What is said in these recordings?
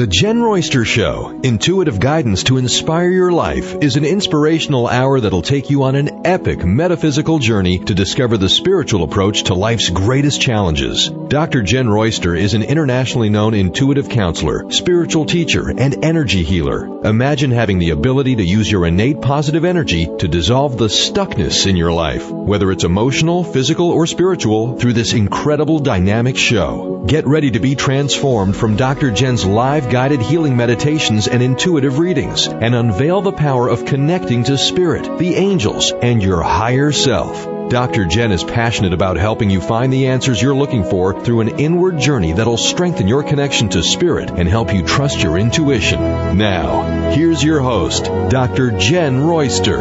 The Jenn Royster Show, intuitive guidance to inspire your life, is an inspirational hour that'll take you on an epic metaphysical journey to discover the spiritual approach to life's greatest challenges. Dr. Jenn Royster is an internationally known intuitive counselor, spiritual teacher, and energy healer. Imagine having the ability to use your innate positive energy to dissolve the stuckness in your life, whether it's emotional, physical, or spiritual, through this incredible dynamic show. Get ready to be transformed from Dr. Jenn's live guided healing meditations and intuitive readings, and unveil the power of connecting to spirit, the angels, and your higher self. Dr. Jenn is passionate about helping you find the answers you're looking for through an inward journey that'll strengthen your connection to spirit and help you trust your intuition. Now, here's your host, Dr. Jenn Royster.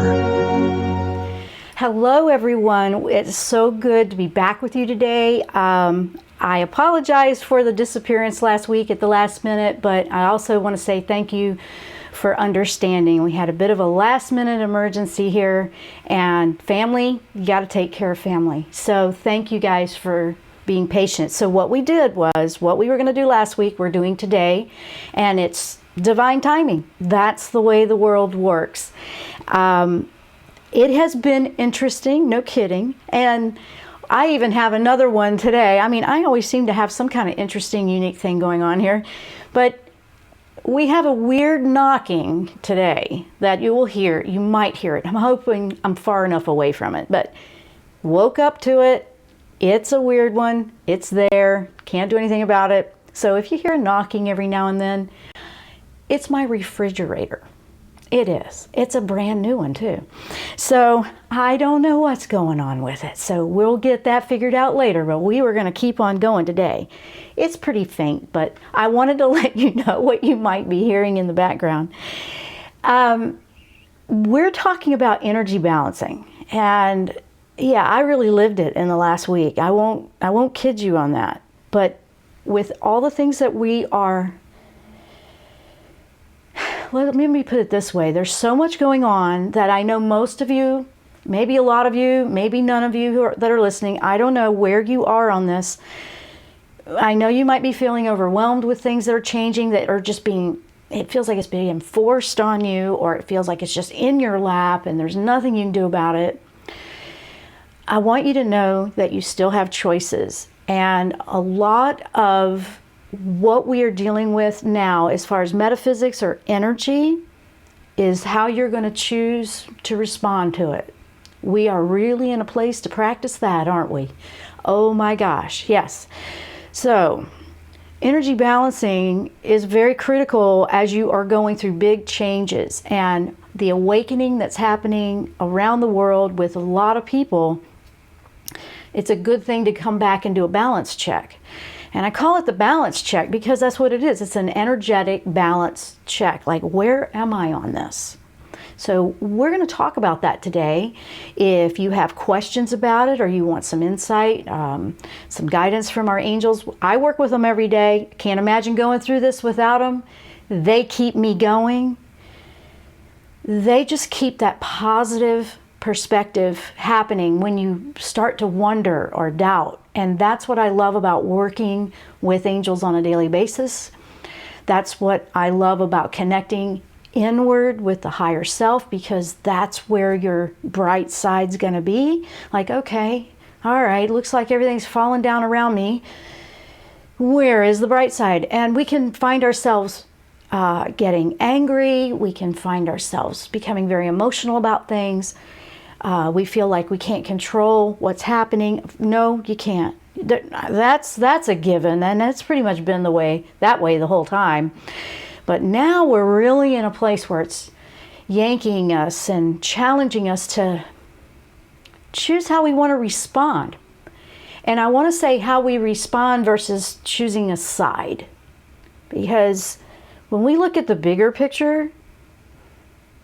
Hello, everyone. It's so good to be back with you today. I apologize for the disappearance last week at the last minute, but I also want to say thank you for understanding. We had a bit of a last minute emergency here, and family, you got to take care of family. So thank you guys for being patient. So what we did was, what we were going to do last week, we're doing today, and it's divine timing. That's the way the world works. It has been interesting, no kidding, and I even have another one today. I mean, I always seem to have some kind of interesting, unique thing going on here. But we have a weird knocking today that you will hear. You might hear it. I'm hoping I'm far enough away from it. But woke up to it. It's a weird one. It's there. Can't do anything about it. So if you hear knocking every now and then, it's my refrigerator. It is. It's a brand new one too. So I don't know what's going on with it. So we'll get that figured out later, but we were going to keep on going today. It's pretty faint, but I wanted to let you know what you might be hearing in the background. We're talking about energy balancing, and yeah, I really lived it in the last week. I won't kid you on that. But with all the things that we are, let me put it this way. There's so much going on that I know most of you, maybe a lot of you, maybe none of you that are listening, I don't know where you are on this. I know you might be feeling overwhelmed with things that are changing, that are just it feels like it's being forced on you, or it feels like it's just in your lap and there's nothing you can do about it. I want you to know that you still have choices. And a lot of what we are dealing with now, as far as metaphysics or energy, is how you're going to choose to respond to it. We are really in a place to practice that, aren't we? Oh my gosh, yes. So, energy balancing is very critical as you are going through big changes, and the awakening that's happening around the world with a lot of people. It's a good thing to come back and do a balance check. And I call it the balance check because that's what it is. It's an energetic balance check. Like, where am I on this? So we're going to talk about that today. If you have questions about it, or you want some insight, some guidance from our angels, I work with them every day. Can't imagine going through this without them. They keep me going. They just keep that positive perspective happening when you start to wonder or doubt. And that's what I love about working with angels on a daily basis. That's what I love about connecting inward with the higher self, because that's where your bright side's going to be. Like, okay, all right, looks like everything's falling down around me. Where is the bright side? And we can find ourselves getting angry. We can find ourselves becoming very emotional about things. We feel like we can't control what's happening. No, you can't. That's a given, and that's pretty much been that way the whole time. But now we're really in a place where it's yanking us and challenging us to choose how we want to respond. And I want to say how we respond versus choosing a side. Because when we look at the bigger picture,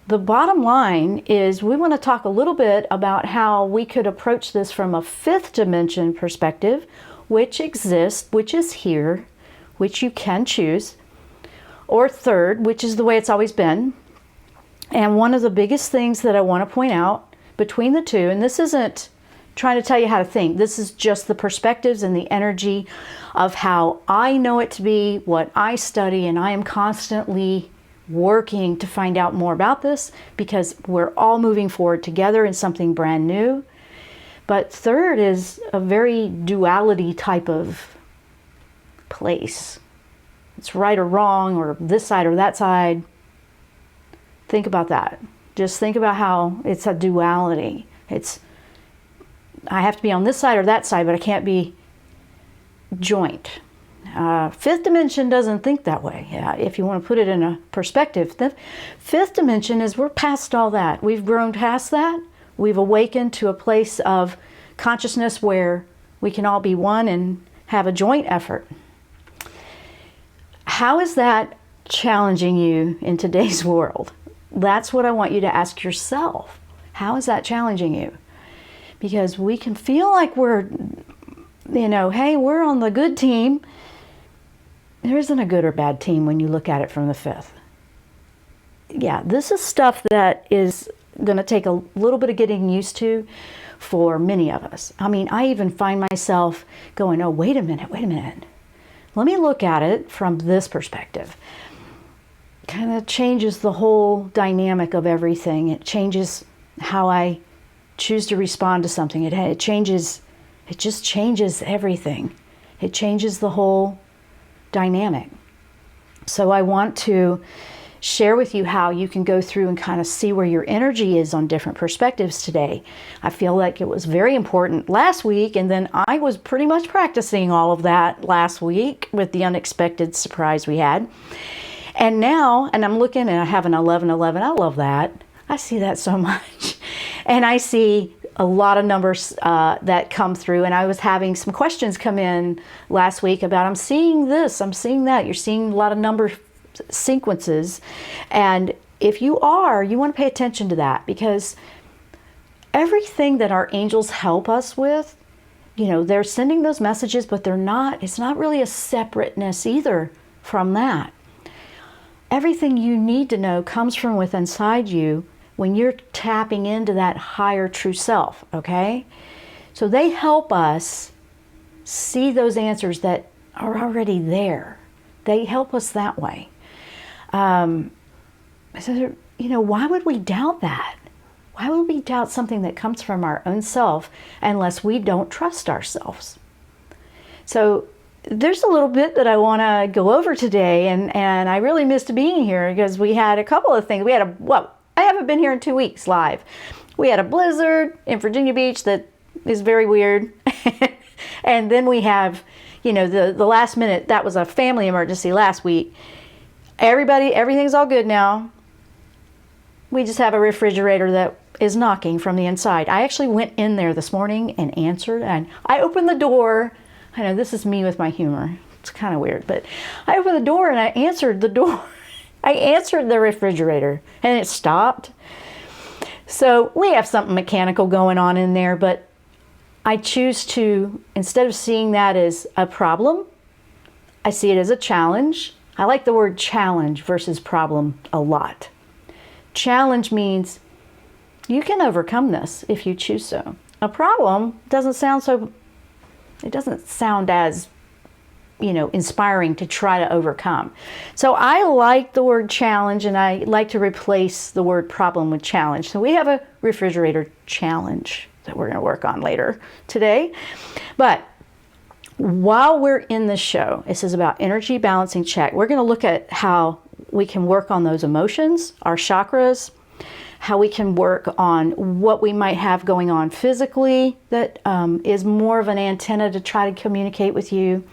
the bottom line is we want to talk a little bit about how we could approach this from a fifth dimension perspective, which exists, which is here, which you can choose, or third, which is the way it's always been. And one of the biggest things that I want to point out between the two, and this isn't trying to tell you how to think. This is just the perspectives and the energy of how I know it to be, what I study, and I am constantly working to find out more about this because we're all moving forward together in something brand new. But third is a very duality type of place. It's right or wrong, or this side or that side. Think about that. Just think about how it's a duality. I have to be on this side or that side, but I can't be joint. Fifth dimension doesn't think that way. If you want to put it in a perspective, the fifth dimension is we're past all that. We've grown past that. We've awakened to a place of consciousness where we can all be one and have a joint effort. How is that challenging you in today's world? That's what I want you to ask yourself. How is that challenging you? Because we can feel like we're, hey, we're on the good team. There isn't a good or bad team when you look at it from the fifth. Yeah, this is stuff that is going to take a little bit of getting used to for many of us. I mean, I even find myself going, oh, wait a minute. Let me look at it from this perspective. Kind of changes the whole dynamic of everything. It changes how I choose to respond to something. It just changes everything. It changes the whole dynamic. So I want to share with you how you can go through and kind of see where your energy is on different perspectives today. I feel like it was very important last week, and then I was pretty much practicing all of that last week with the unexpected surprise we had. And now, and I'm looking and I have an 1111. I love that. I see that so much. And I see a lot of numbers that come through. And I was having some questions come in last week about, I'm seeing this, I'm seeing that. You're seeing a lot of number sequences. And if you are, you want to pay attention to that, because everything that our angels help us with, they're sending those messages, but it's not really a separateness either from that. Everything you need to know comes from within inside you when you're tapping into that higher true self, okay? So they help us see those answers that are already there. They help us that way. So, why would we doubt that? Why would we doubt something that comes from our own self unless we don't trust ourselves? So there's a little bit that I want to go over today, and I really missed being here because we had a couple of things. I haven't been here in 2 weeks live. We had a blizzard in Virginia Beach that is very weird. And then we have, the last minute, that was a family emergency last week. Everything's all good now. We just have a refrigerator that is knocking from the inside. I actually went in there this morning and answered, and I opened the door. I know this is me with my humor. It's kind of weird, but I opened the door and I answered the door. I answered the refrigerator and it stopped. So we have something mechanical going on in there, but I choose to, instead of seeing that as a problem, I see it as a challenge. I like the word challenge versus problem a lot. Challenge means you can overcome this if you choose so. A problem doesn't sound as, inspiring to try to overcome. So I like the word challenge, and I like to replace the word problem with challenge. So we have a refrigerator challenge that we're going to work on later today. But while we're in this show, this is about energy balancing check. We're going to look at how we can work on those emotions, our chakras, how we can work on what we might have going on physically that is more of an antenna to try to communicate with you.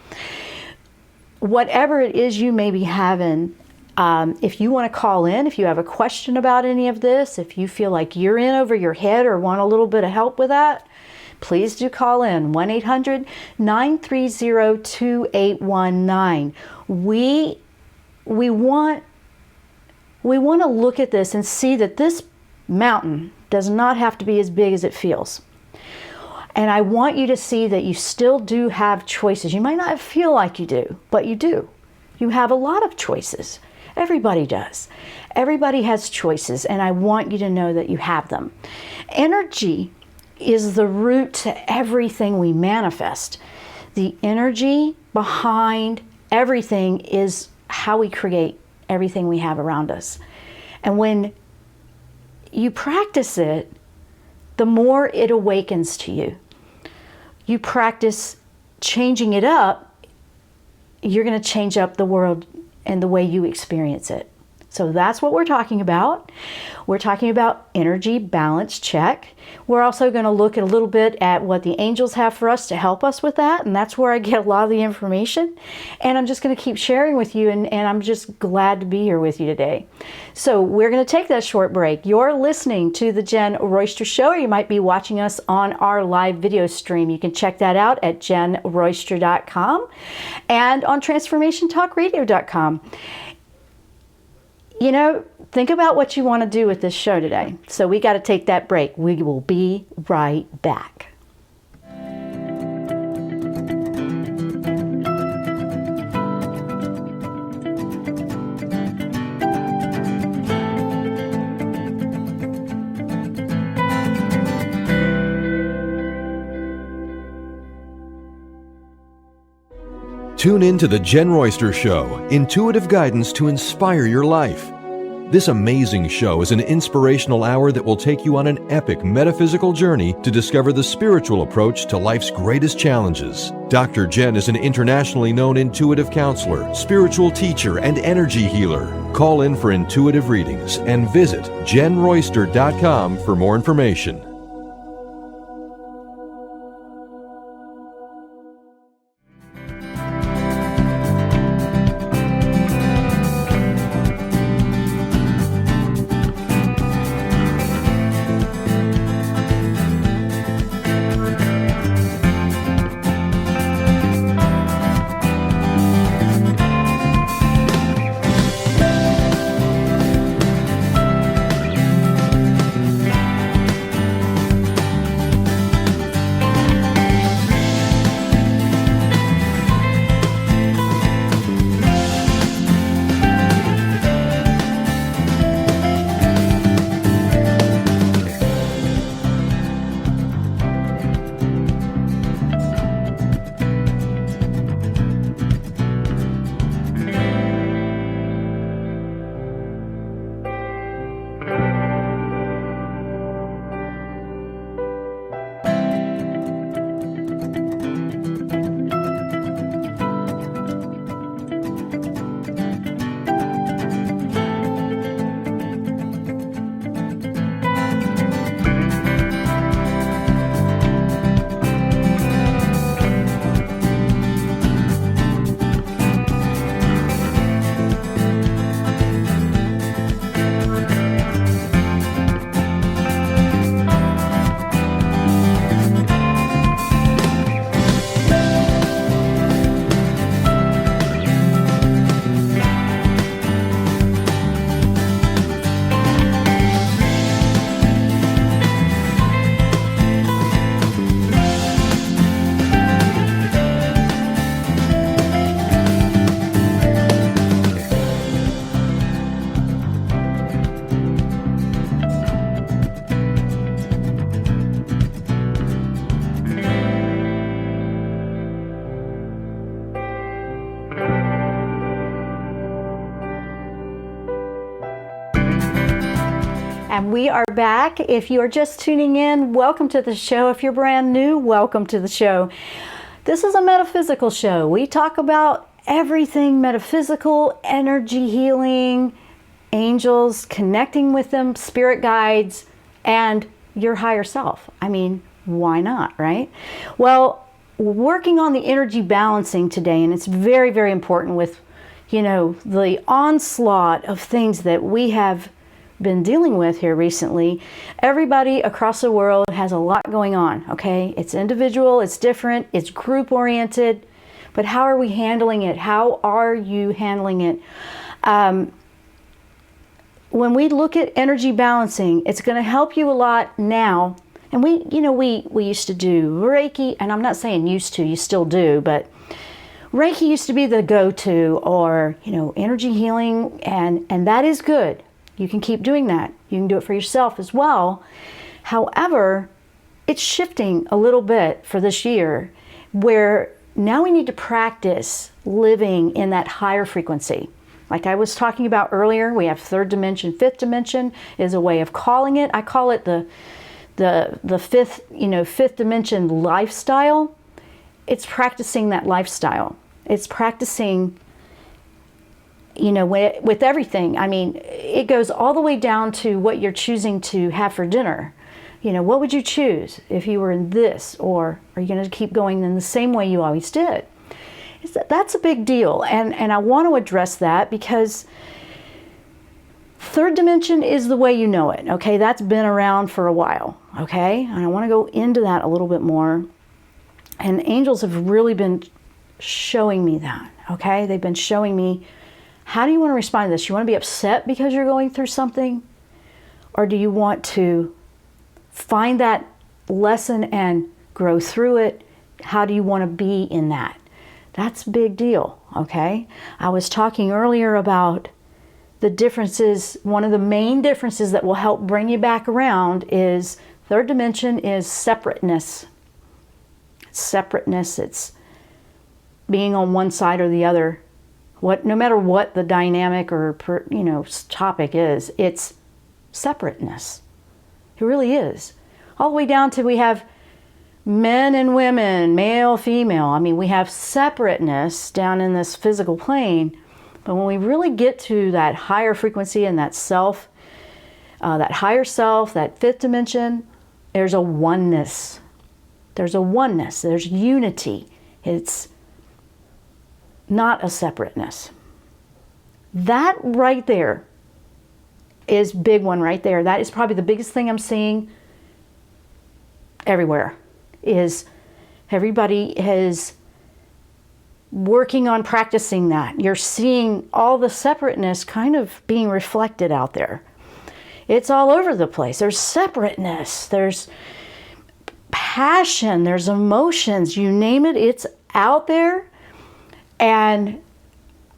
Whatever it is you may be having, if you want to call in, if you have a question about any of this, if you feel like you're in over your head or want a little bit of help with that, please do call in 1-800-930-2819. We want to look at this and see that this mountain does not have to be as big as it feels. And I want you to see that you still do have choices. You might not feel like you do, but you do. You have a lot of choices. Everybody does. Everybody has choices, and I want you to know that you have them. Energy is the root to everything we manifest. The energy behind everything is how we create everything we have around us. And when you practice it, the more it awakens to you. You practice changing it up, you're going to change up the world and the way you experience it. So that's what we're talking about. We're talking about energy balance check. We're also going to look at a little bit at what the angels have for us to help us with that. And that's where I get a lot of the information. And I'm just going to keep sharing with you. And I'm just glad to be here with you today. So we're going to take that short break. You're listening to the Jenn Royster Show, or you might be watching us on our live video stream. You can check that out at jennroyster.com and on transformationtalkradio.com. You know, think about what you want to do with this show today. So we got to take that break. We will be right back. Tune in to the Jenn Royster Show, intuitive guidance to inspire your life. This amazing show is an inspirational hour that will take you on an epic metaphysical journey to discover the spiritual approach to life's greatest challenges. Dr. Jenn is an internationally known intuitive counselor, spiritual teacher, and energy healer. Call in for intuitive readings and visit jennroyster.com for more information. And we are back. If you are just tuning in, welcome to the show. If you're brand new, welcome to the show. This is a metaphysical show. We talk about everything metaphysical, energy healing, angels, connecting with them, spirit guides, and your higher self. I mean, why not, right? Well, working on the energy balancing today, and it's very, very important with, you know, the onslaught of things that we have been dealing with here recently. Everybody across the world has a lot going on, okay? It's individual, it's different, it's group oriented, but how are we handling it? How are you handling it? When we look at energy balancing, it's going to help you a lot now. And we used to do Reiki, and I'm not saying used to, you still do, but Reiki used to be the go-to, or, you know, energy healing, and that is good. You can keep doing that. You can do it for yourself as well. However, it's shifting a little bit for this year, where now we need to practice living in that higher frequency. Like I was talking about earlier, we have third dimension, fifth dimension is a way of calling it. I call it the fifth dimension lifestyle. It's practicing that lifestyle. It's practicing, with everything. I mean, it goes all the way down to what you're choosing to have for dinner. What would you choose if you were in this, or are you going to keep going in the same way you always did? That's a big deal, and I want to address that because third dimension is the way you know it, okay? That's been around for a while, okay? And I want to go into that a little bit more. And angels have really been showing me that, okay? They've been showing me, how do you want to respond to this? You want to be upset because you're going through something? Or do you want to find that lesson and grow through it? How do you want to be in that? That's a big deal, okay? I was talking earlier about the differences. One of the main differences that will help bring you back around is third dimension is separateness. Separateness, it's being on one side or the other. No matter what the dynamic or topic is, it's separateness. It really is. All the way down to we have men and women, male, female. I mean, we have separateness down in this physical plane. But when we really get to that higher frequency and that self, that higher self, that fifth dimension, there's a oneness. There's a oneness. There's unity. It's not a separateness. That right there is big one right there. That is probably the biggest thing I'm seeing everywhere, is everybody is working on practicing that. You're seeing all the separateness kind of being reflected out there. It's all over the place. There's separateness, there's passion, there's emotions, you name it, it's out there. And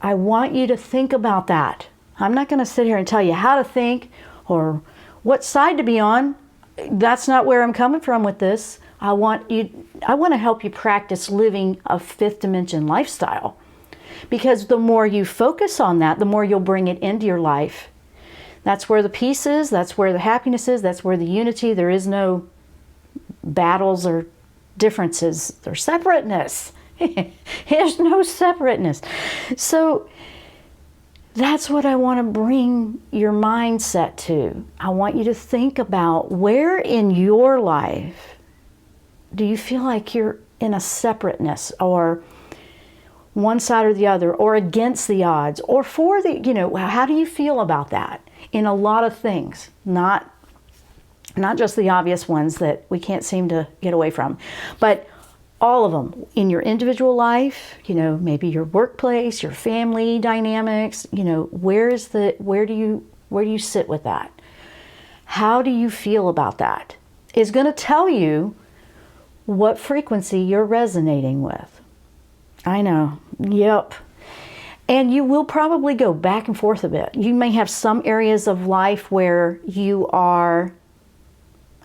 I want you to think about that. I'm not going to sit here and tell you how to think or what side to be on. That's not where I'm coming from with this. I want to help you practice living a fifth dimension lifestyle, because the more you focus on that, the more you'll bring it into your life. That's where the peace is, that's where the happiness is, that's where the unity. There is no battles or differences. There's separateness. There's no separateness. So that's what I want to bring your mindset to. I want you to think about, where in your life do you feel like you're in a separateness, or one side or the other, or against the odds, or for the, how do you feel about that in a lot of things? Not just the obvious ones that we can't seem to get away from, but all of them in your individual life, maybe your workplace, your family dynamics, where do you sit with that? How do you feel about that? Is going to tell you what frequency you're resonating with. I know. Yep. And you will probably go back and forth a bit. You may have some areas of life where you are,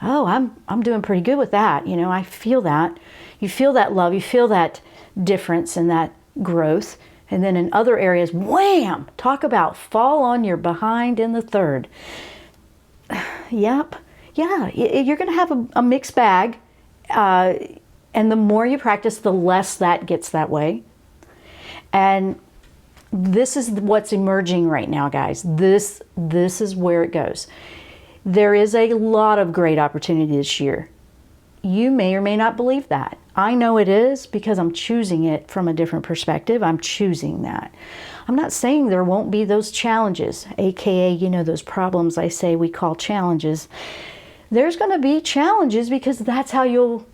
I'm doing pretty good with that. I feel that. You feel that love, you feel that difference and that growth. And then in other areas, wham! Talk about fall on your behind in the third. Yep. Yeah, you're going to have a mixed bag. And the more you practice, the less that gets that way. And this is what's emerging right now, guys. This is where it goes. There is a lot of great opportunity this year. You may or may not believe that. I know it is, because I'm choosing it from a different perspective. I'm choosing that. I'm not saying there won't be those challenges, aka, those problems I say we call challenges. There's going to be challenges, because that's how you'll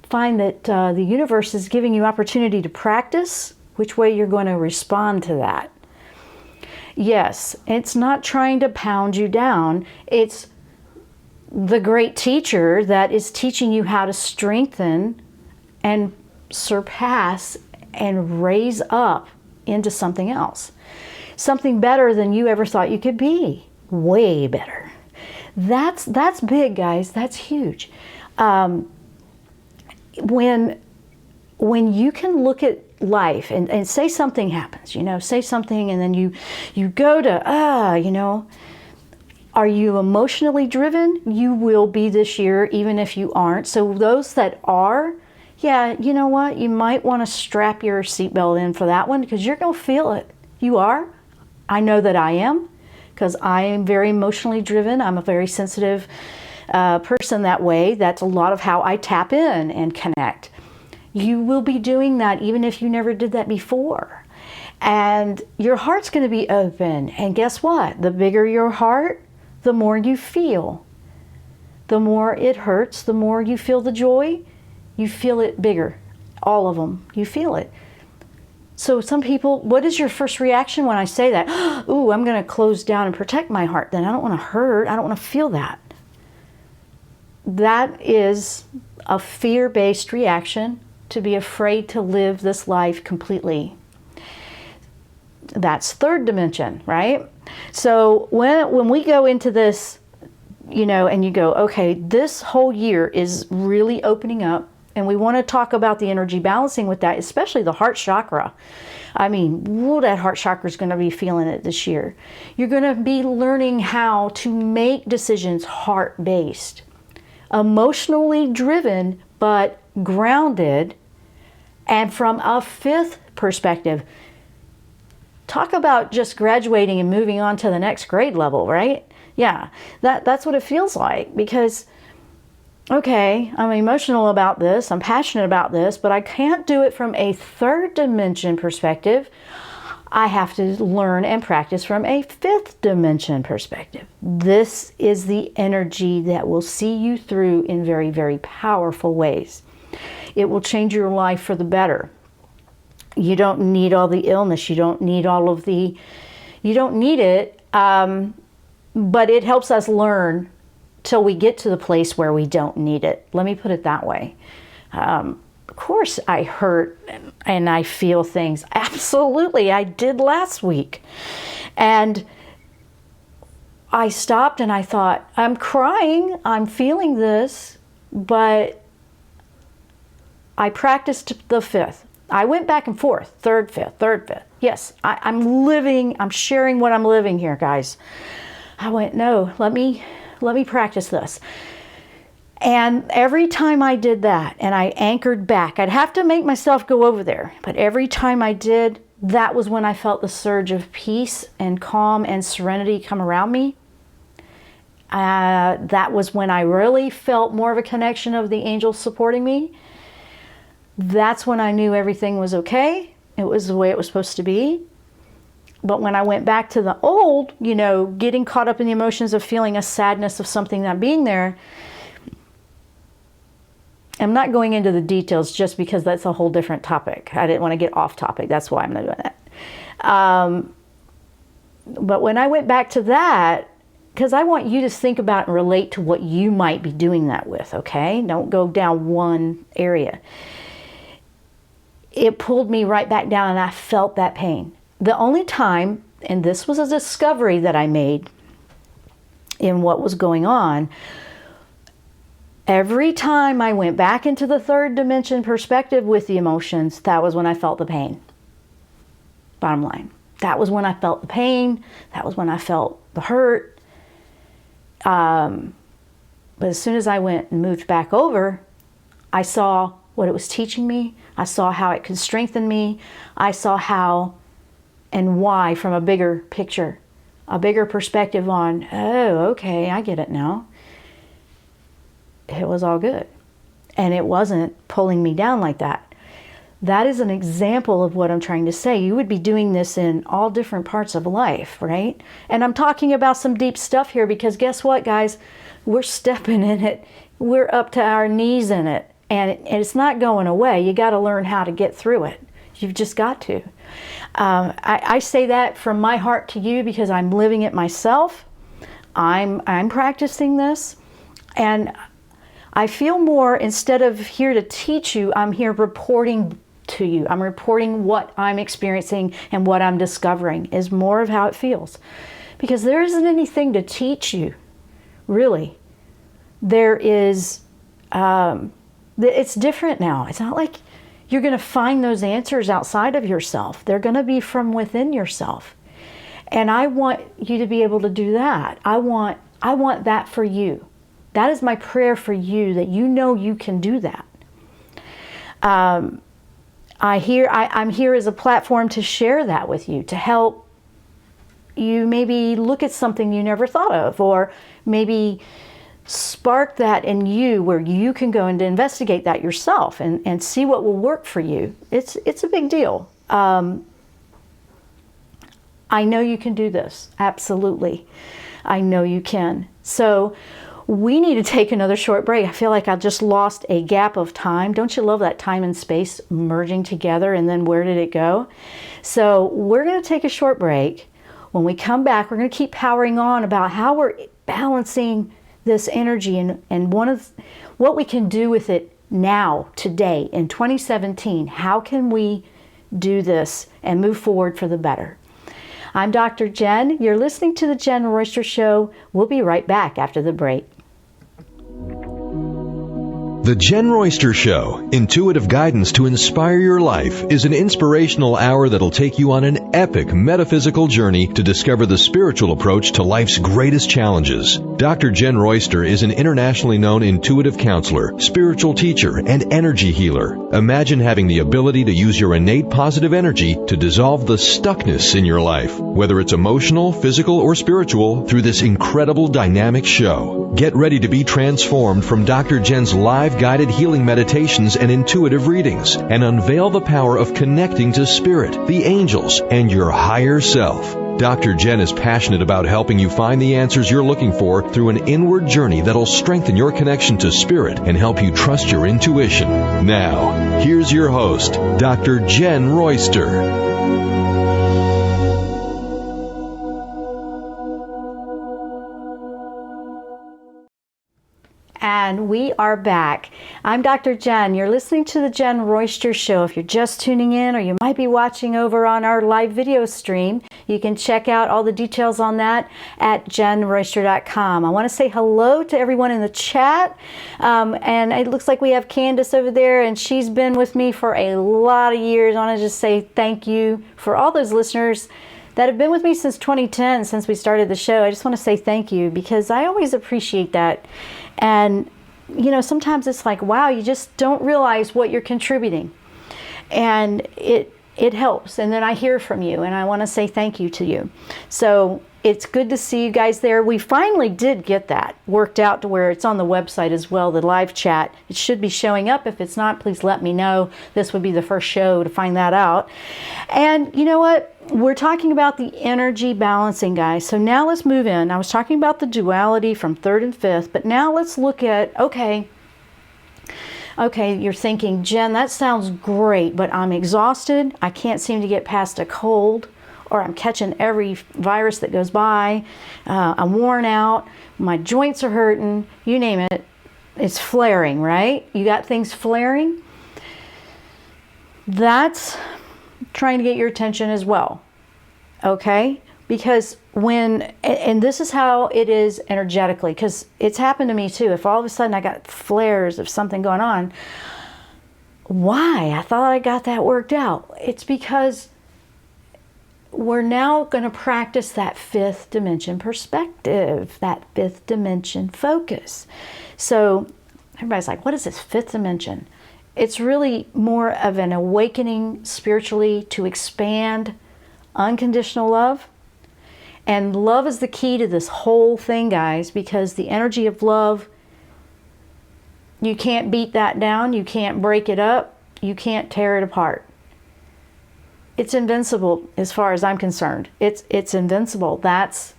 find that the universe is giving you opportunity to practice which way you're going to respond to that. Yes, it's not trying to pound you down. It's the great teacher that is teaching you how to strengthen and surpass and raise up into something else. Something better than you ever thought you could be. Way better. That's big, guys. That's huge. When you can look at life and say something happens, say something, and then you go to, are you emotionally driven? You will be this year, even if you aren't. So those that are, yeah, you know what? You might want to strap your seatbelt in for that one, because you're going to feel it. You are. I know that I am, because I am very emotionally driven. I'm a very sensitive person that way. That's a lot of how I tap in and connect. You will be doing that even if you never did that before. And your heart's going to be open. And guess what? The bigger your heart, the more you feel. The more it hurts, the more you feel the joy, you feel it bigger. All of them, you feel it. So some people, what is your first reaction when I say that? Ooh, I'm going to close down and protect my heart. Then I don't want to hurt. I don't want to feel that. That is a fear-based reaction, to be afraid to live this life completely. That's third dimension, right? So when we go into this, and you go, okay, this whole year is really opening up, and we want to talk about the energy balancing with that, especially the heart chakra. I mean, that heart chakra is going to be feeling it this year. You're going to be learning how to make decisions heart-based, emotionally driven, but grounded. And from a fifth perspective, talk about just graduating and moving on to the next grade level, right? Yeah, that's what it feels like, because, okay, I'm emotional about this, I'm passionate about this, but I can't do it from a third dimension perspective. I have to learn and practice from a fifth dimension perspective. This is the energy that will see you through in very, very powerful ways. It will change your life for the better. You don't need all the illness. You don't need you don't need it, but it helps us learn till we get to the place where we don't need it. Let me put it that way. Of course I hurt and I feel things. Absolutely, I did last week. And I stopped and I thought, I'm crying, I'm feeling this, but I practiced the fifth. I went back and forth, third, fifth. Yes, I'm sharing what I'm living here, guys. I went, no, let me practice this. And every time I did that and I anchored back, I'd have to make myself go over there. But every time I did, that was when I felt the surge of peace and calm and serenity come around me. That was when I really felt more of a connection of the angels supporting me. That's when I knew everything was okay. It was the way it was supposed to be. But when I went back to the old, getting caught up in the emotions of feeling a sadness of something not being there, I'm not going into the details just because that's a whole different topic. I didn't want to get off topic. That's why I'm not doing that. But when I went back to that, because I want you to think about and relate to what you might be doing that with, okay? Don't go down one area. It pulled me right back down and I felt that pain. The only time, and this was a discovery that I made in what was going on, every time I went back into the third dimension perspective with the emotions, that was when I felt the pain. Bottom line. That was when I felt the pain. That was when I felt the hurt. But as soon as I went and moved back over, I saw what it was teaching me. I saw how it could strengthen me. I saw how and why from a bigger picture, a bigger perspective on, oh, okay, I get it now. It was all good. And it wasn't pulling me down like that. That is an example of what I'm trying to say. You would be doing this in all different parts of life, right? And I'm talking about some deep stuff here because guess what, guys? We're stepping in it. We're up to our knees in it. And it's not going away. You got to learn how to get through it. You've just got to. I say that from my heart to you because I'm living it myself. I'm practicing this. And I feel more, instead of here to teach you, I'm here reporting to you. I'm reporting what I'm experiencing and what I'm discovering is more of how it feels. Because there isn't anything to teach you, really. There is It's different now. It's not like you're going to find those answers outside of yourself. They're going to be from within yourself. And I want you to be able to do that. I want that for you. That is my prayer for you, that you know you can do that. I'm here as a platform to share that with you, to help you maybe look at something you never thought of, or maybe spark that in you where you can go and investigate that yourself and see what will work for you. It's a big deal. I know you can do this. Absolutely. I know you can. So we need to take another short break. I feel like I just lost a gap of time. Don't you love that time and space merging together, and then where did it go? So we're going to take a short break. When we come back, we're going to keep powering on about how we're balancing this energy and one of what we can do with it now, today, in 2017. How can we do this and move forward for the better? I'm Dr. Jenn. You're listening to the Jenn Royster Show. We'll be right back after the break. The Jenn Royster Show, intuitive guidance to inspire your life, is an inspirational hour that'll take you on an epic metaphysical journey to discover the spiritual approach to life's greatest challenges. Dr. Jenn Royster is an internationally known intuitive counselor, spiritual teacher, and energy healer. Imagine having the ability to use your innate positive energy to dissolve the stuckness in your life, whether it's emotional, physical, or spiritual, through this incredible dynamic show. Get ready to be transformed from Dr. Jenn's live guided healing meditations and intuitive readings, and unveil the power of connecting to spirit, the angels, and your higher self. Dr. Jenn is passionate about helping you find the answers you're looking for through an inward journey that'll strengthen your connection to spirit and help you trust your intuition. Now, here's your host, Dr. Jenn Royster. And we are back. I'm Dr. Jenn. You're listening to the Jenn Royster Show. If you're just tuning in, or you might be watching over on our live video stream, you can check out all the details on that at jennroyster.com. I want to say hello to everyone in the chat. And it looks like we have Candace over there, and she's been with me for a lot of years. I want to just say thank you for all those listeners that have been with me since 2010, since we started the show. I just want to say thank you, because I always appreciate that. And, you know, sometimes it's like, wow, you just don't realize what you're contributing. And it helps. And then I hear from you, and I want to say thank you to you. So it's good to see you guys there. We finally did get that worked out to where it's on the website as well, the live chat. It should be showing up. If it's not, please let me know. This would be the first show to find that out. And you know what? We're talking about the energy balancing, guys. So now let's move in. I was talking about the duality from third and fifth, but now let's look at, okay, you're thinking, Jenn, that sounds great, but I'm exhausted. I can't seem to get past a cold, or I'm catching every virus that goes by. I'm worn out. My joints are hurting. You name it. It's flaring, right? You got things flaring. That's trying to get your attention as well. Okay? Because and this is how it is energetically, because it's happened to me too. If all of a sudden I got flares of something going on, why? I thought I got that worked out. It's because we're now going to practice that fifth dimension perspective, that fifth dimension focus. So everybody's like, what is this fifth dimension? It's really more of an awakening spiritually to expand unconditional love. And love is the key to this whole thing, guys, because the energy of love, you can't beat that down. You can't break it up. You can't tear it apart. It's invincible as far as I'm concerned. It's invincible. That's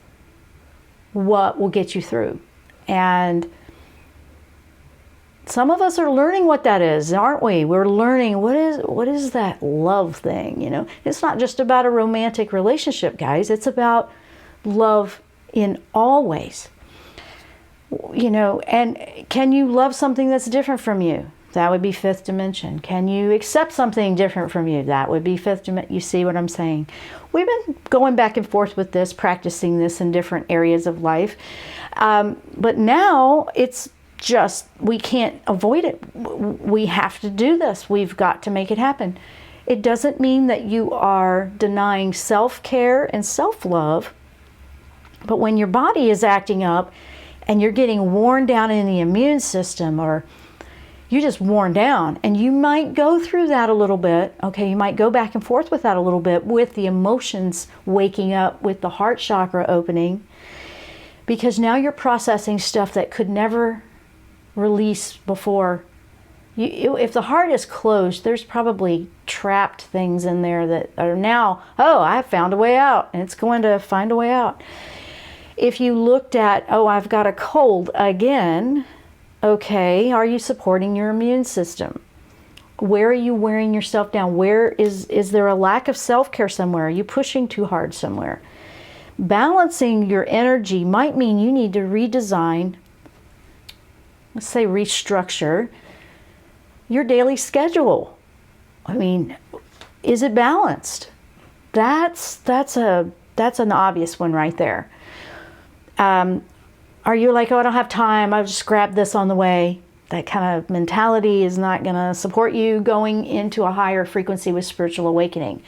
what will get you through. And some of us are learning what that is, aren't we? We're learning what is that love thing, you know? It's not just about a romantic relationship, guys. It's about love in all ways. You know, and can you love something that's different from you? That would be fifth dimension. Can you accept something different from you? That would be fifth dimension. You see what I'm saying? We've been going back and forth with this, practicing this in different areas of life. But now it's we can't avoid it. We have to do this. We've got to make it happen. It doesn't mean that you are denying self-care and self-love, but when your body is acting up and you're getting worn down in the immune system, or you're just worn down, and you might go through that a little bit, okay, you might go back and forth with that a little bit, with the emotions waking up, with the heart chakra opening, because now you're processing stuff that could never release before. If the heart is closed, there's probably trapped things in there that are now, oh, I found a way out, and it's going to find a way out. If you looked at, oh, I've got a cold again, okay, are you supporting your immune system? Where are you wearing yourself down? Where is there a lack of self-care somewhere? Are you pushing too hard somewhere? Balancing your energy might mean you need to redesign, let's say restructure, your daily schedule. I mean, is it balanced? That's an obvious one right there. Are you like, oh, I don't have time, I'll just grab this on the way? That kind of mentality is not going to support you going into a higher frequency with spiritual awakening.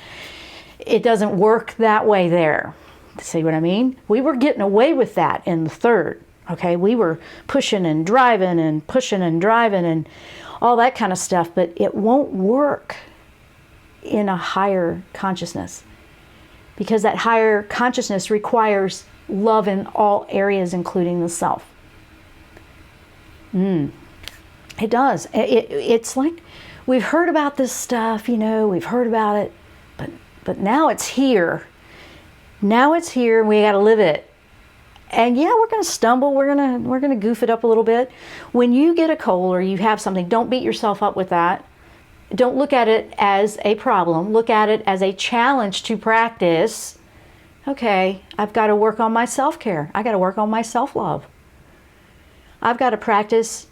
It doesn't work that way there. See what I mean? We were getting away with that in the third. Okay, we were pushing and driving and all that kind of stuff, but it won't work in a higher consciousness, because that higher consciousness requires love in all areas, including the self. It does. It's like we've heard about this stuff, we've heard about it, but now it's here. Now it's here, and we got to live it. And yeah, we're going to stumble. We're going to goof it up a little bit. When you get a cold or you have something, don't beat yourself up with that. Don't look at it as a problem. Look at it as a challenge to practice. Okay, I've got to work on my self-care. I got to work on my self-love. I've got to practice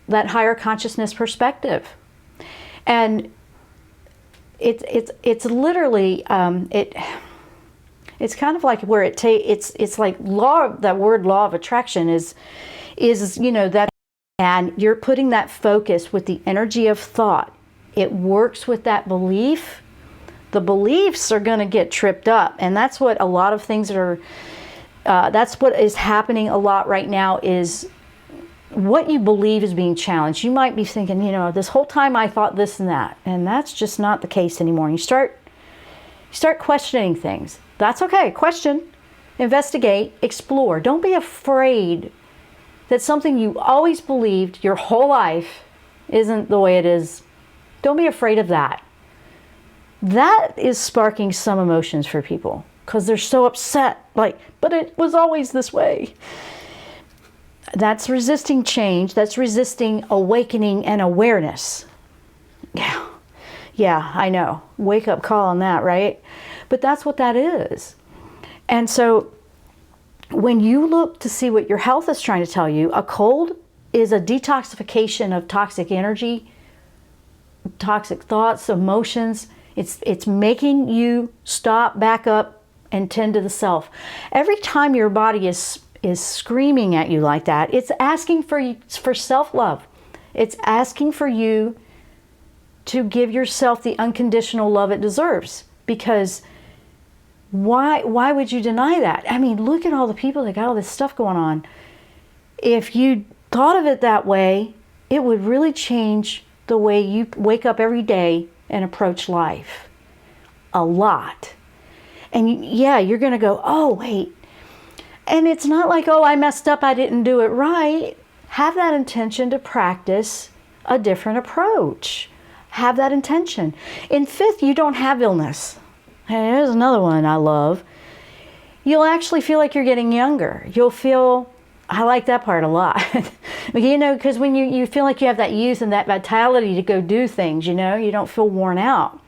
that higher consciousness perspective. And it's literally it's kind of like where it's like that word law of attraction is that, and you're putting that focus with the energy of thought. It works with that belief. The beliefs are going to get tripped up, and that's what a lot of things are. That's what is happening a lot right now, is what you believe is being challenged. You might be thinking, this whole time I thought this and that, and that's just not the case anymore. And you start questioning things. That's okay. Question, investigate, explore. Don't be afraid that something you always believed your whole life isn't the way it is. Don't be afraid of that. That is sparking some emotions for people because they're so upset. Like, but it was always this way. That's resisting change. That's resisting awakening and awareness. Yeah, I know. Wake up call on that, right? But that's what that is. And so when you look to see what your health is trying to tell you, a cold is a detoxification of toxic energy, toxic thoughts, emotions. It's making you stop, back up, and tend to the self. Every time your body is screaming at you like that, it's asking for self-love. It's asking for you to give yourself the unconditional love it deserves. Because why would you deny that? I mean, look at all the people that got all this stuff going on. If you thought of it that way, it would really change the way you wake up every day and approach life. A lot. And yeah, you're going to go, oh, wait. And it's not like, oh, I messed up, I didn't do it right. Have that intention to practice a different approach. Have that intention. In fifth, you don't have illness. Hey, here's another one I love. You'll actually feel like you're getting younger. You'll feel, I like that part a lot. Because when you feel like you have that youth and that vitality to go do things, you don't feel worn out.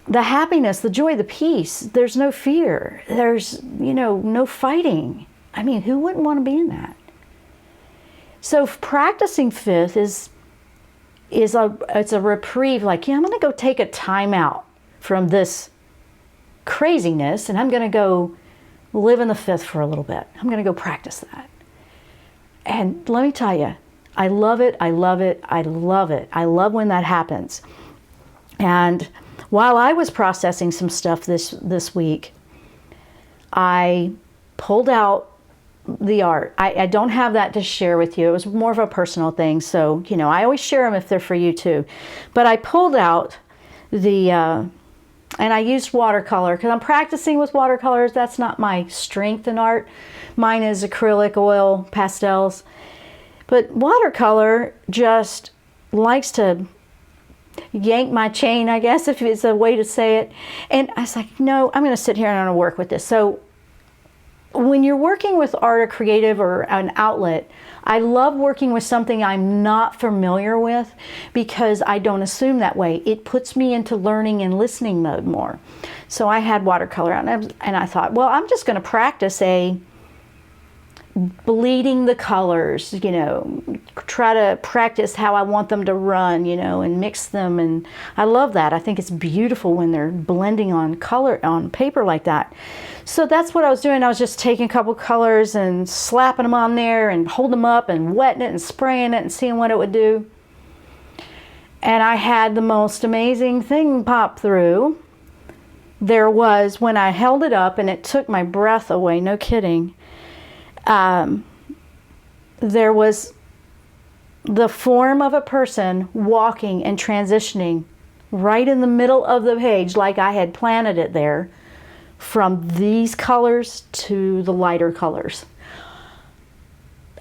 The happiness, the joy, the peace, there's no fear. There's, no fighting. I mean, who wouldn't want to be in that? So practicing fifth it's a reprieve, like, I'm going to go take a time out from this craziness, and I'm going to go live in the fifth for a little bit. I'm going to go practice that. And let me tell you, I love it, I love it, I love it. I love when that happens. And while I was processing some stuff this week, I pulled out the art. I don't have that to share with you. It was more of a personal thing. So, you know, I always share them if they're for you too. But I pulled out the, and I used watercolor because I'm practicing with watercolors. That's not my strength in art. Mine is acrylic, oil, pastels. But watercolor just likes to yank my chain, I guess, if it's a way to say it. And I was like, no, I'm going to sit here and I'm going to work with this. So when you're working with art or creative or an outlet, I love working with something I'm not familiar with because I don't assume that way. It puts me into learning and listening mode more. So I had watercolor and I thought, well, I'm just going to practice bleeding the colors, you know, try to practice how I want them to run, you know, and mix them. And I love that. I think it's beautiful when they're blending on color on paper like that. So that's what I was doing. I was just taking a couple colors and slapping them on there and holding them up and wetting it and spraying it and seeing what it would do. And I had the most amazing thing pop through. There was, when I held it up, and it took my breath away, no kidding. There was the form of a person walking and transitioning right in the middle of the page, like I had planted it there, from these colors to the lighter colors.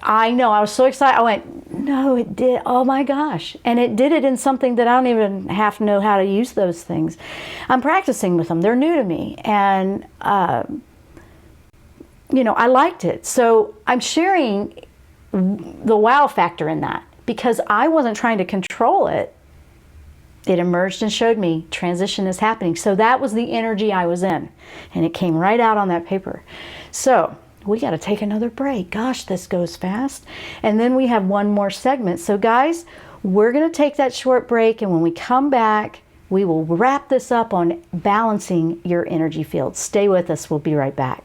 I know, I was so excited. I went, no, it did. Oh my gosh. And it did it in something that I don't even half know how to use those things. I'm practicing with them. They're new to me. And, you know, I liked it. So I'm sharing the wow factor in that because I wasn't trying to control it. It emerged and showed me transition is happening. So that was the energy I was in. And it came right out on that paper. So we got to take another break. Gosh, this goes fast. And then we have one more segment. So guys, we're going to take that short break. And when we come back, we will wrap this up on balancing your energy field. Stay with us. We'll be right back.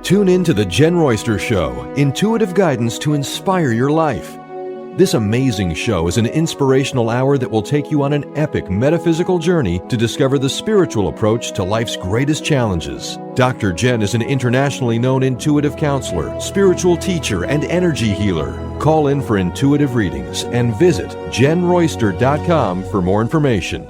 Tune in to the Jenn Royster Show, intuitive guidance to inspire your life. This amazing show is an inspirational hour that will take you on an epic metaphysical journey to discover the spiritual approach to life's greatest challenges. Dr. Jenn is an internationally known intuitive counselor, spiritual teacher, and energy healer. Call in for intuitive readings and visit JennRoyster.com for more information.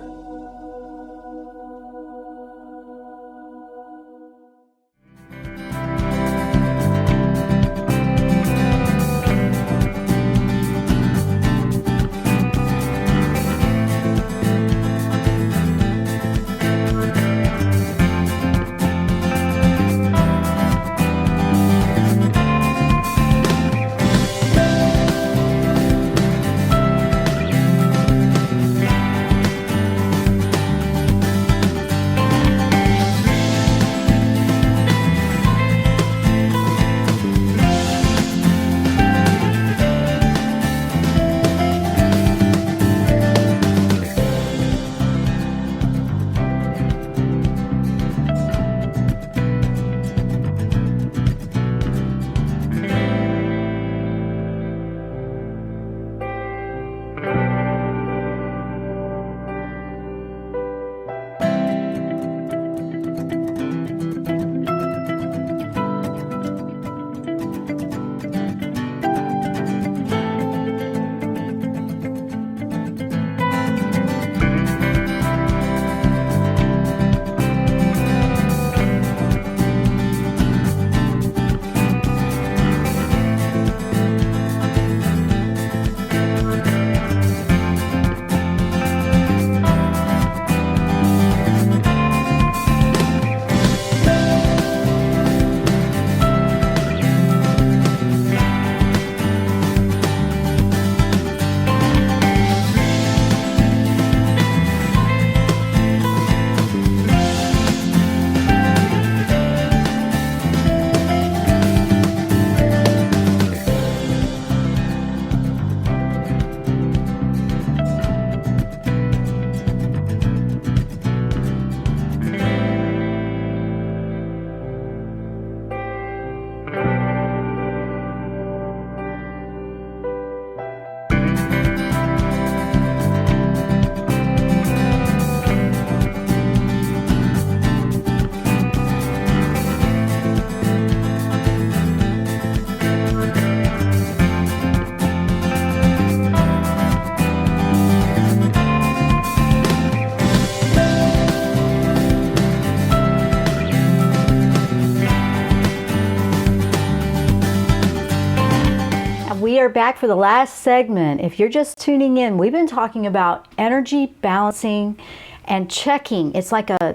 there, back for the last segment. If you're just tuning in, we've been talking about energy balancing and checking. It's like a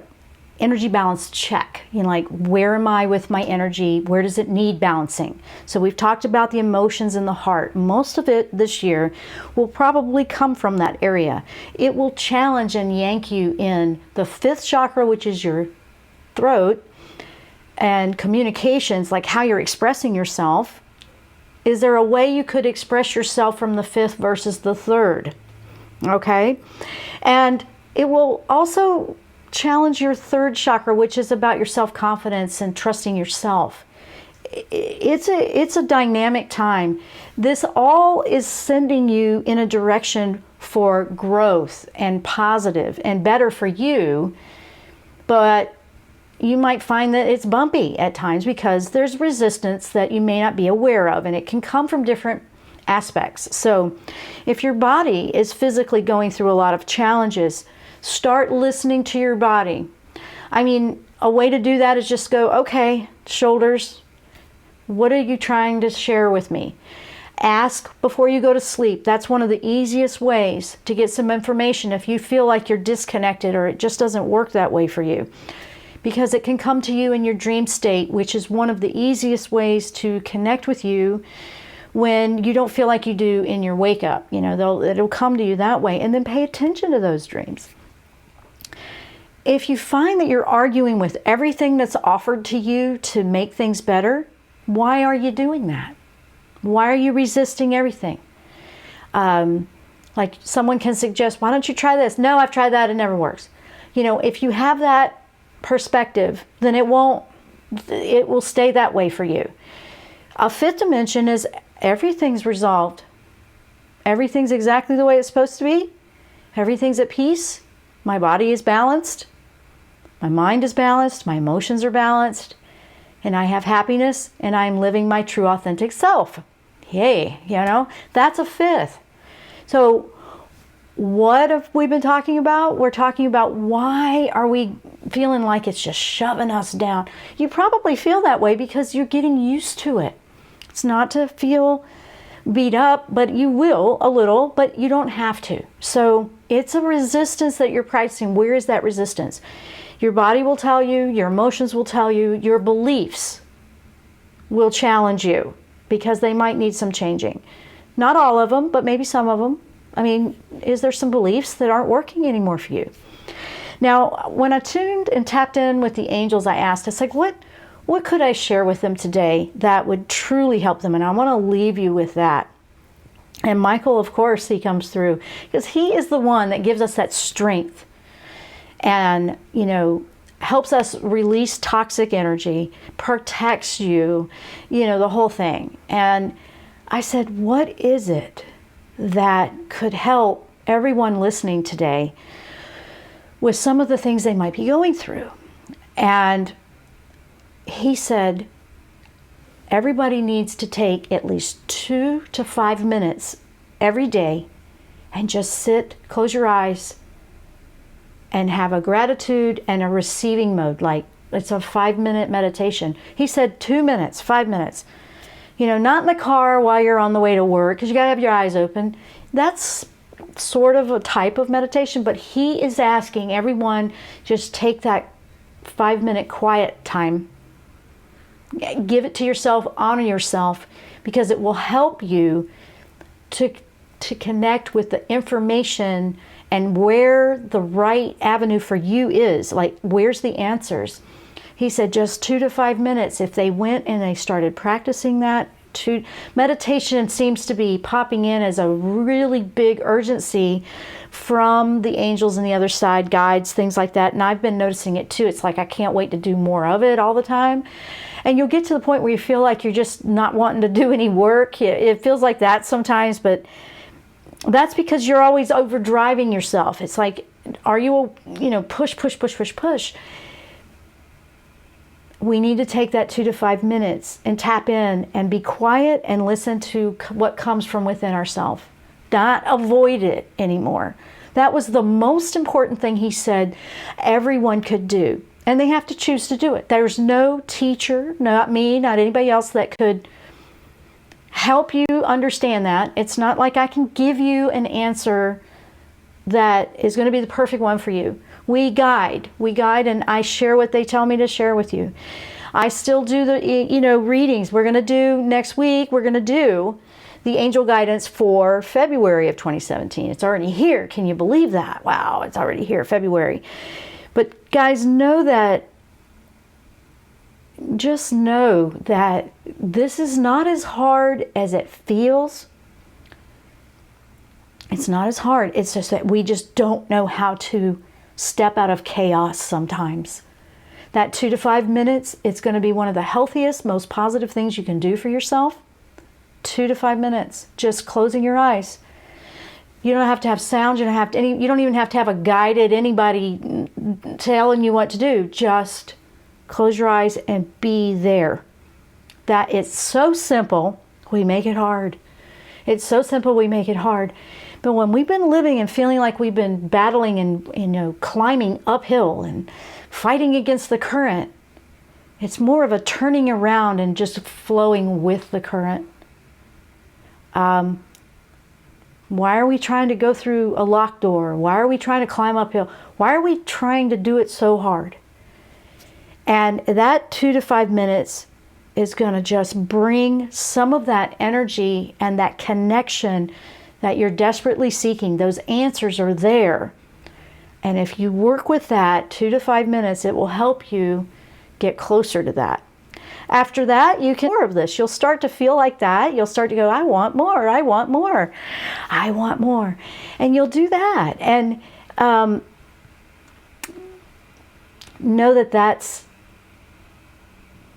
energy balance check. You know, like, where am I with my energy? Where does it need balancing? So we've talked about the emotions in the heart. Most of it this year will probably come from that area. It will challenge and yank you in the 5th chakra, which is your throat, and communications, like how you're expressing yourself. Is there a way you could express yourself from the 5th versus the 3rd? Okay? And it will also challenge your 3rd chakra, which is about your self-confidence and trusting yourself. It's a dynamic time. This all is sending you in a direction for growth and positive and better for you, but you might find that it's bumpy at times because there's resistance that you may not be aware of, and it can come from different aspects. So if your body is physically going through a lot of challenges, start listening to your body. I mean, a way to do that is just go, okay, shoulders, what are you trying to share with me? Ask before you go to sleep. That's one of the easiest ways to get some information if you feel like you're disconnected or it just doesn't work that way for you. Because it can come to you in your dream state, which is one of the easiest ways to connect with you when you don't feel like you do in your wake up. You know, it'll come to you that way. And then pay attention to those dreams. If you find that you're arguing with everything that's offered to you to make things better, why are you doing that? Why are you resisting everything? Like, someone can suggest, why don't you try this? No, I've tried that, it never works. You know, if you have that perspective, then it will stay that way for you. A 5th dimension is everything's resolved. Everything's exactly the way it's supposed to be. Everything's at peace. My body is balanced. My mind is balanced. My emotions are balanced. And I have happiness, and I'm living my true authentic self. Yay, you know, that's a 5th. So what have we been talking about? We're talking about, why are we feeling like it's just shoving us down? You probably feel that way because you're getting used to it. It's not to feel beat up, but you will a little, but you don't have to. So it's a resistance that you're practicing. Where is that resistance? Your body will tell you, your emotions will tell you, your beliefs will challenge you because they might need some changing. Not all of them, but maybe some of them. I mean, is there some beliefs that aren't working anymore for you? Now, when I tuned and tapped in with the angels, I asked, it's like, what could I share with them today that would truly help them? And I want to leave you with that. And Michael, of course, he comes through because he is the one that gives us that strength and, you know, helps us release toxic energy, protects you, you know, the whole thing. And I said, what is it that could help everyone listening today with some of the things they might be going through? And he said, everybody needs to take at least 2 to 5 minutes every day and just sit, close your eyes, and have a gratitude and a receiving mode. Like, it's a 5-minute meditation. He said 2 minutes, 5 minutes. You know, not in the car while you're on the way to work, because you got to have your eyes open. That's sort of a type of meditation, but he is asking everyone, just take that 5-minute quiet time. Give it to yourself, honor yourself, because it will help you to connect with the information and where the right avenue for you is. Like, where's the answers? He said just 2 to 5 minutes. If they went and they started practicing that, meditation seems to be popping in as a really big urgency from the angels and the other side, guides, things like that. And I've been noticing it too. It's like I can't wait to do more of it all the time. And you'll get to the point where you feel like you're just not wanting to do any work. It feels like that sometimes, but that's because you're always overdriving yourself. It's like, are you, push. We need to take that 2 to 5 minutes and tap in and be quiet and listen to what comes from within ourselves. Not avoid it anymore. That was the most important thing he said everyone could do. And they have to choose to do it. There's no teacher, not me, not anybody else that could help you understand that. It's not like I can give you an answer that is going to be the perfect one for you. We guide, and I share what they tell me to share with you. I still do the, readings. We're going to do next week, we're going to do the angel guidance for February of 2017. It's already here. Can you believe that? Wow, it's already here, February. But guys, just know that this is not as hard as it feels. It's not as hard. It's just that we just don't know how to step out of chaos sometimes. That 2 to 5 minutes, it's going to be one of the healthiest, most positive things you can do for yourself. 2 to 5 minutes, just closing your eyes. You don't have to have sound. You don't even have to have a guided anybody telling you what to do. Just close your eyes and be there. That it's so simple, we make it hard. It's so simple, we make it hard. But when we've been living and feeling like we've been battling and climbing uphill and fighting against the current, it's more of a turning around and just flowing with the current. Why are we trying to go through a locked door? Why are we trying to climb uphill? Why are we trying to do it so hard? And that 2 to 5 minutes is going to just bring some of that energy and that connection that you're desperately seeking. Those answers are there. And if you work with that 2 to 5 minutes, it will help you get closer to that. After that, you can more of this. You'll start to feel like that. You'll start to go, I want more, I want more, I want more. And you'll do that. And know that that's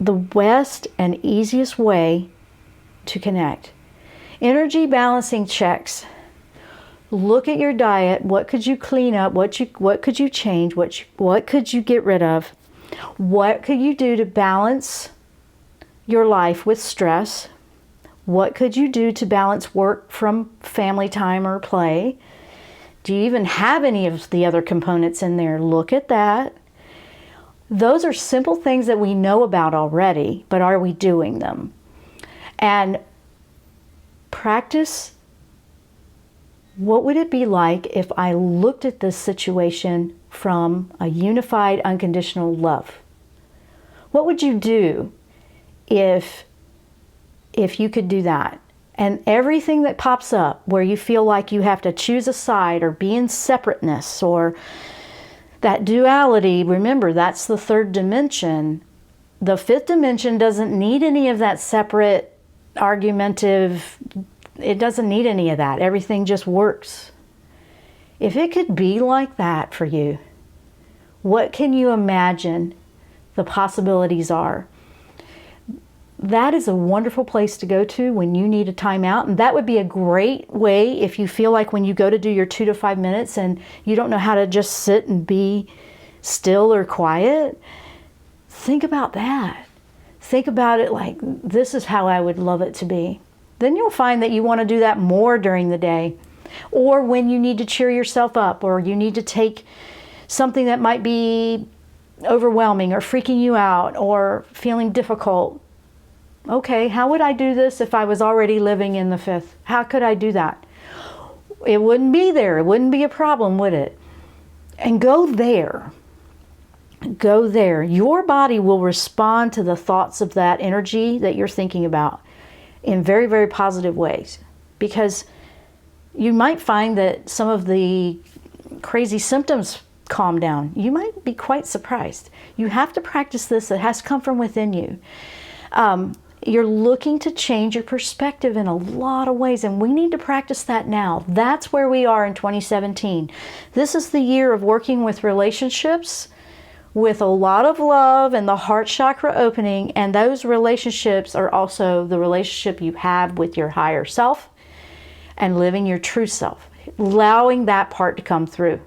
the best and easiest way to connect. Energy balancing checks. Look at your diet. What could you clean up? What could you change? What could you get rid of? What could you do to balance your life with stress? What could you do to balance work from family time or play? Do you even have any of the other components in there? Look at that. Those are simple things that we know about already, but are we doing them? And practice. What would it be like if I looked at this situation from a unified, unconditional love? What would you do if you could do that? And everything that pops up where you feel like you have to choose a side or be in separateness or that duality, remember, that's the third dimension. The fifth dimension doesn't need any of that separate, argumentative. It doesn't need any of that. Everything just works. If it could be like that for you, what can you imagine the possibilities are? That is a wonderful place to go to when you need a timeout. And that would be a great way if you feel like when you go to do your 2 to 5 minutes and you don't know how to just sit and be still or quiet. Think about that. Think about it like, this is how I would love it to be. Then you'll find that you want to do that more during the day, or when you need to cheer yourself up, or you need to take something that might be overwhelming or freaking you out or feeling difficult. Okay, how would I do this if I was already living in the fifth? How could I do that? It wouldn't be there. It wouldn't be a problem, would it? And go there. Go there. Your body will respond to the thoughts of that energy that you're thinking about in very, very positive ways, because you might find that some of the crazy symptoms calm down. You might be quite surprised. You have to practice this. It has to come from within you. You're looking to change your perspective in a lot of ways, and we need to practice that now. That's where we are in 2017. This is the year of working with relationships with a lot of love and the heart chakra opening, and those relationships are also the relationship you have with your higher self and living your true self, allowing that part to come through.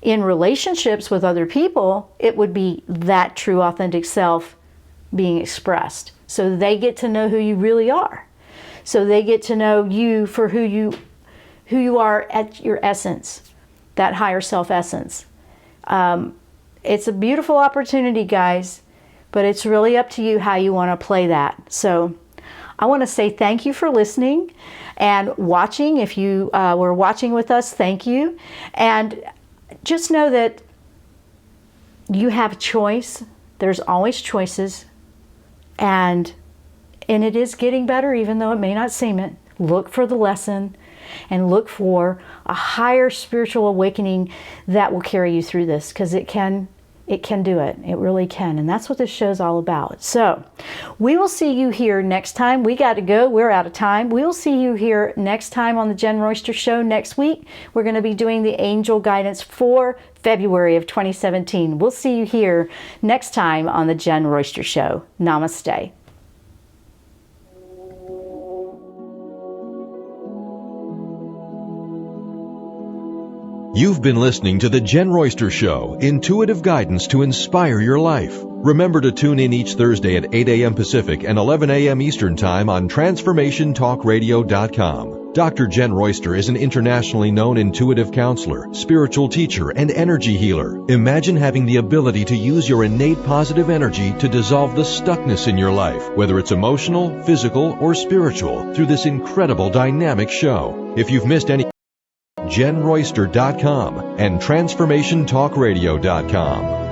In relationships with other people, it would be that true authentic self being expressed. So they get to know who you really are. So they get to know you for who you are at your essence, that higher self essence. It's a beautiful opportunity, guys, but it's really up to you how you want to play that. So I want to say thank you for listening and watching. If you were watching with us, thank you. And just know that you have a choice. There's always choices. And it is getting better, even though it may not seem it. Look for the lesson and look for a higher spiritual awakening that will carry you through this, because it can do it. It really can. And that's what this show's all about. So we will see you here next time. We got to go. We're out of time. We will see you here next time on the Jenn Royster Show next week. We're going to be doing the angel guidance for February of 2017. We'll see you here next time on the Jenn Royster Show. Namaste. You've been listening to The Jenn Royster Show, intuitive guidance to inspire your life. Remember to tune in each Thursday at 8 a.m. Pacific and 11 a.m. Eastern Time on TransformationTalkRadio.com. Dr. Jenn Royster is an internationally known intuitive counselor, spiritual teacher, and energy healer. Imagine having the ability to use your innate positive energy to dissolve the stuckness in your life, whether it's emotional, physical, or spiritual, through this incredible dynamic show. If you've missed any, JennRoyster.com and TransformationTalkRadio.com.